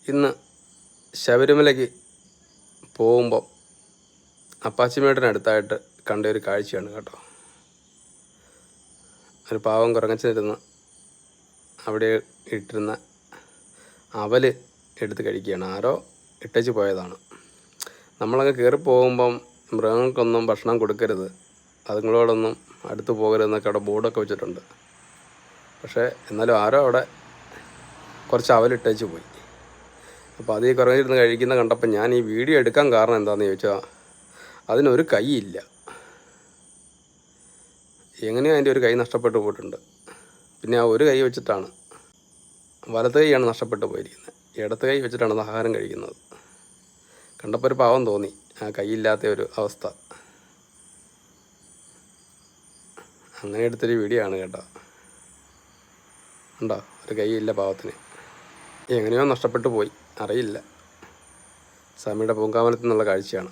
ഇന്ന് ശബരിമലയ്ക്ക് പോകുമ്പം അപ്പാച്ചിമേട്ടിനടുത്തായിട്ട് കണ്ട ഒരു കാഴ്ചയാണ് കേട്ടോ. ഒരു പാവം കുറങ്ങച്ചിരുന്ന് അവിടെ ഇട്ടിരുന്ന അവൽ എടുത്ത് കഴിക്കുകയാണ്. ആരോ ഇട്ടേച്ച് പോയതാണ്. നമ്മളങ്ങ് കയറി പോകുമ്പം മൃഗങ്ങൾക്കൊന്നും ഭക്ഷണം കൊടുക്കരുത്, അതുങ്ങളോടൊന്നും അടുത്ത് പോകരുതെന്നൊക്കെ അവിടെ ബോർഡൊക്കെ വെച്ചിട്ടുണ്ട്. പക്ഷേ എന്നാലും ആരോ അവിടെ കുറച്ച് അവലിട്ടേച്ച് പോയി. അപ്പോൾ അത് ഈ കുറഞ്ഞിരുന്ന് കഴിക്കുന്ന കണ്ടപ്പോൾ ഞാൻ ഈ വീഡിയോ എടുക്കാൻ കാരണം എന്താണെന്ന് ചോദിച്ചാൽ അതിനൊരു കൈയില്ല. എങ്ങനെയോ അതിൻ്റെ ഒരു കൈ നഷ്ടപ്പെട്ടു പോയിട്ടുണ്ട്. പിന്നെ ആ ഒരു കൈ വെച്ചിട്ടാണ്, വലത്ത് കൈയാണ് നഷ്ടപ്പെട്ടു പോയിരിക്കുന്നത്. ഇടത്ത് കൈ വെച്ചിട്ടാണ് ആഹാരം കഴിക്കുന്നത്. കണ്ടപ്പോൾ ഒരു പാവം തോന്നി, ആ കൈയില്ലാത്ത ഒരു അവസ്ഥ. അങ്ങനെ എടുത്തൊരു വീഡിയോ ആണ് കേട്ടോ. ഉണ്ടോ, ഒരു കൈയില്ല പാവത്തിന്. എങ്ങനെയോ നഷ്ടപ്പെട്ടു പോയി, അറിയില്ല. സ്വാമിയുടെ പൂങ്കാവനത്തിൽ നിന്നുള്ള കാഴ്ചയാണ്.